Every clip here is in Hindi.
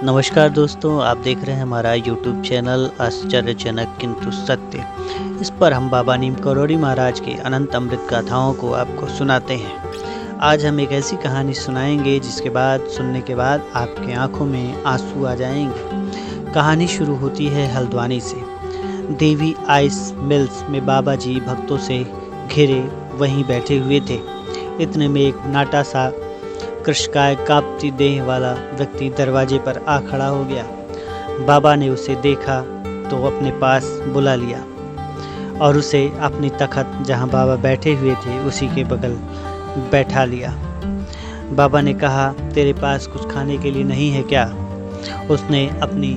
नमस्कार दोस्तों, आप देख रहे हैं हमारा यूट्यूब चैनल आश्चर्यजनक किंतु सत्य। इस पर हम बाबा नीम करोड़ी महाराज की अनंत अमृत गाथाओं को आपको सुनाते हैं। आज हम एक ऐसी कहानी सुनाएंगे जिसके बाद सुनने के बाद आपकी आंखों में आंसू आ जाएंगे। कहानी शुरू होती है हल्द्वानी से। देवी आइस मिल्स में बाबा जी भक्तों से घिरे वहीं बैठे हुए थे। इतने में एक नाटा सा कृशकाय कांपती देह वाला व्यक्ति दरवाजे पर आ खड़ा हो गया। बाबा ने उसे देखा तो अपने पास बुला लिया और उसे अपनी तख्त जहां बाबा बैठे हुए थे उसी के बगल बैठा लिया। बाबा ने कहा, तेरे पास कुछ खाने के लिए नहीं है क्या? उसने अपनी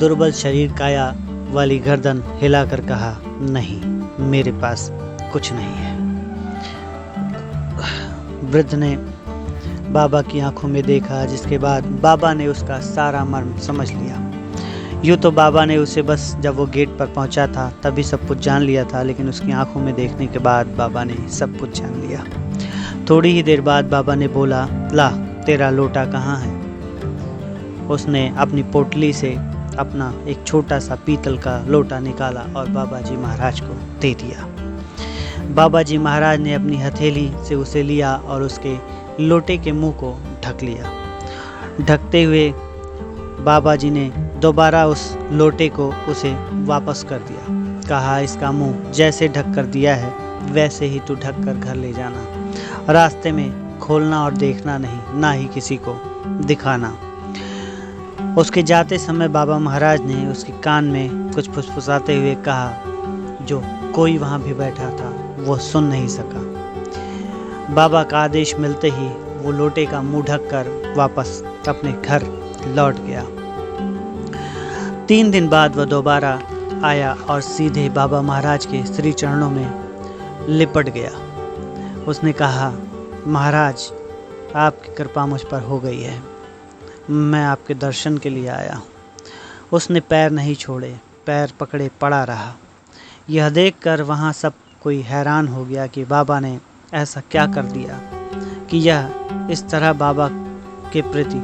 दुर्बल शरीर काया वाली गर्दन हिलाकर कहा, नहीं, मेरे पास कुछ नहीं है। वृद्ध ने बाबा की आंखों में देखा, जिसके बाद बाबा ने उसका सारा मर्म समझ लिया। यूँ तो बाबा ने उसे बस जब वो गेट पर पहुंचा था तभी सब कुछ जान लिया था, लेकिन उसकी आंखों में देखने के बाद बाबा ने सब कुछ जान लिया। थोड़ी ही देर बाद बाबा ने बोला, ला, तेरा लोटा कहाँ है? उसने अपनी पोटली से अपना एक छोटा सा पीतल का लोटा निकाला और बाबा जी महाराज को दे दिया। बाबा जी महाराज ने अपनी हथेली से उसे लिया और उसके लोटे के मुंह को ढक लिया। ढकते हुए बाबा जी ने दोबारा उस लोटे को उसे वापस कर दिया। कहा, इसका मुंह जैसे ढक कर दिया है वैसे ही तू ढक कर घर ले जाना। रास्ते में खोलना और देखना नहीं, ना ही किसी को दिखाना। उसके जाते समय बाबा महाराज ने उसके कान में कुछ फुसफुसाते हुए कहा, जो कोई वहाँ भी बैठा था वो सुन नहीं सका। बाबा का आदेश मिलते ही वो लोटे का मुंह ढककर वापस अपने घर लौट गया। 3 दिन बाद वह दोबारा आया और सीधे बाबा महाराज के श्री चरणों में लिपट गया। उसने कहा, महाराज, आपकी कृपा मुझ पर हो गई है, मैं आपके दर्शन के लिए आया हूँ। उसने पैर नहीं छोड़े, पैर पकड़े पड़ा रहा। यह देखकर वहाँ सब कोई हैरान हो गया कि बाबा ने ऐसा क्या कर दिया कि यह इस तरह बाबा के प्रति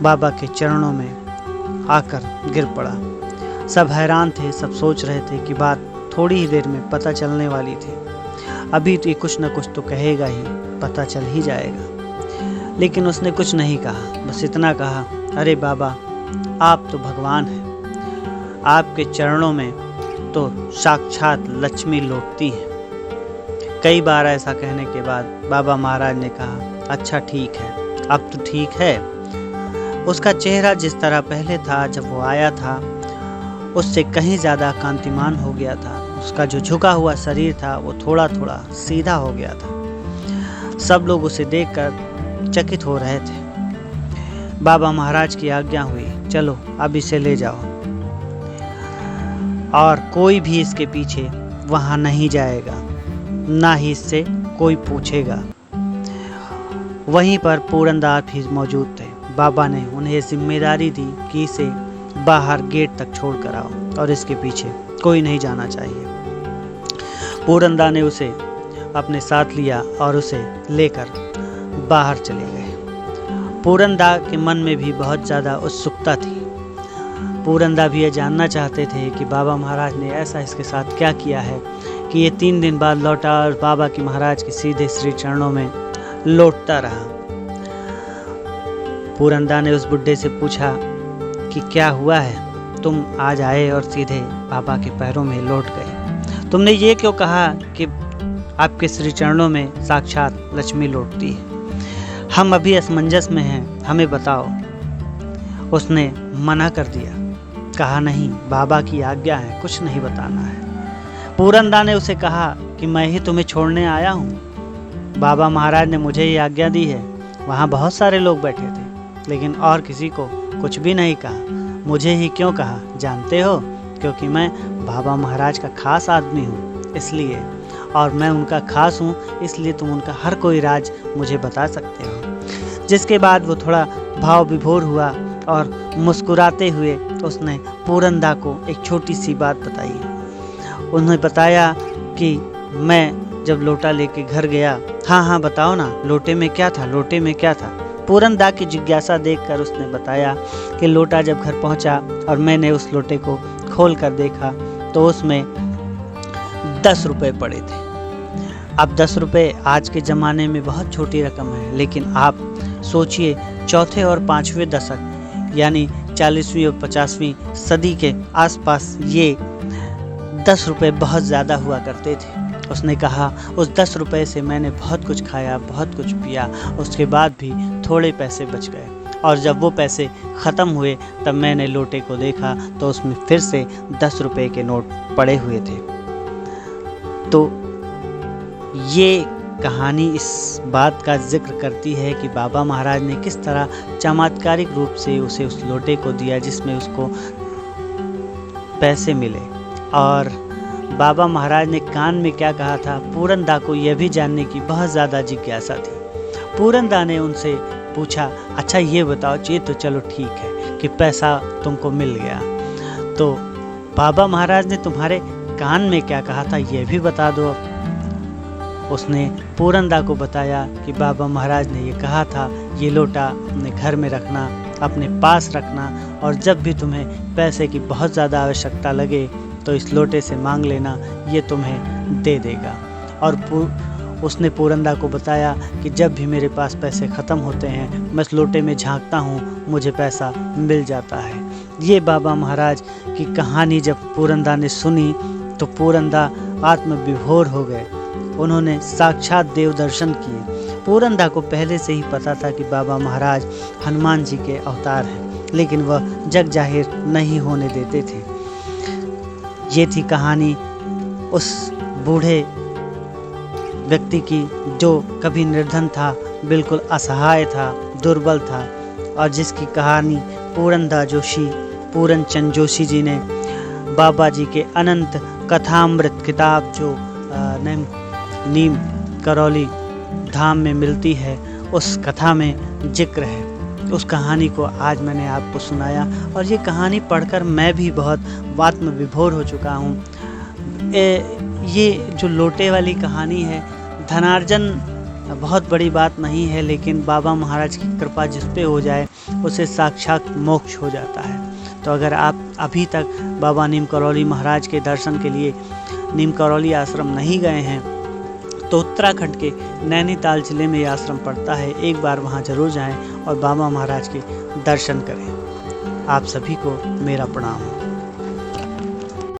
बाबा के चरणों में आकर गिर पड़ा। सब हैरान थे, सब सोच रहे थे कि बात थोड़ी ही देर में पता चलने वाली थी। अभी तो ये कुछ न कुछ तो कहेगा ही, पता चल ही जाएगा। लेकिन उसने कुछ नहीं कहा, बस इतना कहा, अरे बाबा, आप तो भगवान हैं, आपके चरणों में तो साक्षात लक्ष्मी लौटती है। कई बार ऐसा कहने के बाद बाबा महाराज ने कहा, अच्छा ठीक है, अब तो ठीक है। उसका चेहरा जिस तरह पहले था जब वो आया था उससे कहीं ज़्यादा कांतिमान हो गया था। उसका जो झुका हुआ शरीर था वो थोड़ा थोड़ा सीधा हो गया था। सब लोग उसे देखकर चकित हो रहे थे। बाबा महाराज की आज्ञा हुई, चलो अब इसे ले जाओ और कोई भी इसके पीछे वहाँ नहीं जाएगा, ना ही इससे कोई पूछेगा। वहीं पर पूरनदास भी मौजूद थे। बाबा ने उन्हें जिम्मेदारी दी कि इसे बाहर गेट तक छोड़ कर आओ और इसके पीछे कोई नहीं जाना चाहिए। पूरनदास ने उसे अपने साथ लिया और उसे लेकर बाहर चले गए। पूरनदास के मन में भी बहुत ज़्यादा उत्सुकता थी। पूरनदास भी यह जानना चाहते थे कि बाबा महाराज ने ऐसा इसके साथ क्या किया है कि ये 3 दिन बाद लौटा और बाबा की महाराज के सीधे श्री चरणों में लौटता रहा। पूरनदास ने उस बुड्ढे से पूछा कि क्या हुआ है, तुम आज आए और सीधे बाबा के पैरों में लौट गए। तुमने ये क्यों कहा कि आपके श्री चरणों में साक्षात लक्ष्मी लौटती है? हम अभी असमंजस में हैं, हमें बताओ। उसने मना कर दिया, कहा, नहीं, बाबा की आज्ञा है, कुछ नहीं बताना है। पूरनदास ने उसे कहा कि मैं ही तुम्हें छोड़ने आया हूँ, बाबा महाराज ने मुझे ही आज्ञा दी है। वहाँ बहुत सारे लोग बैठे थे लेकिन और किसी को कुछ भी नहीं कहा। मुझे ही क्यों कहा जानते हो? क्योंकि मैं बाबा महाराज का खास आदमी हूँ इसलिए, और मैं उनका खास हूँ इसलिए तुम उनका हर कोई राज मुझे बता सकते हो। जिसके बाद वो थोड़ा भाव विभोर हुआ और मुस्कुराते हुए उसने पूरनदास को एक छोटी सी बात बताई। उन्होंने बताया कि मैं जब लोटा लेके घर गया, हाँ बताओ ना, लोटे में क्या था, लोटे में क्या था? पूरन दा की जिज्ञासा देखकर उसने बताया कि लोटा जब घर पहुंचा और मैंने उस लोटे को खोल कर देखा तो उसमें 10 रुपये पड़े थे। अब 10 रुपये आज के ज़माने में बहुत छोटी रकम है, लेकिन आप सोचिए चौथे और पाँचवें दशक यानी 40वीं और 50वीं सदी के आसपास ये 10 रुपये बहुत ज़्यादा हुआ करते थे। उसने कहा उस 10 रुपये से मैंने बहुत कुछ खाया, बहुत कुछ पिया, उसके बाद भी थोड़े पैसे बच गए और जब वो पैसे ख़त्म हुए तब मैंने लोटे को देखा तो उसमें फिर से 10 रुपये के नोट पड़े हुए थे। तो ये कहानी इस बात का जिक्र करती है कि बाबा महाराज ने किस तरह चमत्कारिक रूप से उसे उस लोटे को दिया जिसमें उसको पैसे मिले। और बाबा महाराज ने कान में क्या कहा था, पूरन दा को यह भी जानने की बहुत ज़्यादा जिज्ञासा थी। पूरन दा ने उनसे पूछा, अच्छा ये बताओ, ये तो चलो ठीक है कि पैसा तुमको मिल गया, तो बाबा महाराज ने तुम्हारे कान में क्या कहा था ये भी बता दो। उसने पूरन दा को बताया कि बाबा महाराज ने ये कहा था, ये लोटा अपने घर में रखना, अपने पास रखना और जब भी तुम्हें पैसे की बहुत ज़्यादा आवश्यकता लगे तो इस लोटे से मांग लेना, ये तुम्हें दे देगा। और उसने पूरन दा को बताया कि जब भी मेरे पास पैसे ख़त्म होते हैं मैं इस लोटे में झांकता हूँ, मुझे पैसा मिल जाता है। ये बाबा महाराज की कहानी जब पूरन दा ने सुनी तो पूरन दा आत्मविभोर हो गए। उन्होंने साक्षात देव दर्शन किए। पूरन दा को पहले से ही पता था कि बाबा महाराज हनुमान जी के अवतार हैं, लेकिन वह जग जाहिर नहीं होने देते थे। ये थी कहानी उस बूढ़े व्यक्ति की जो कभी निर्धन था, बिल्कुल असहाय था, दुर्बल था और जिसकी कहानी पूरन दा जोशी, पूरन चंद जोशी जी ने बाबा जी के अनंत कथामृत किताब जो नीम करौली धाम में मिलती है, उस कथा में जिक्र है। उस कहानी को आज मैंने आपको सुनाया और ये कहानी पढ़कर मैं भी बहुत आत्मविभोर हो चुका हूँ। ये जो लोटे वाली कहानी है, धनार्जन बहुत बड़ी बात नहीं है, लेकिन बाबा महाराज की कृपा जिस पे हो जाए उसे साक्षात मोक्ष हो जाता है। तो अगर आप अभी तक बाबा नीम करौली महाराज के दर्शन के लिए नीम करौली आश्रम नहीं गए हैं तो उत्तराखंड के नैनीताल जिले में ये आश्रम पड़ता है। एक बार वहाँ ज़रूर जाएं और बाबा महाराज के दर्शन करें। आप सभी को मेरा प्रणाम।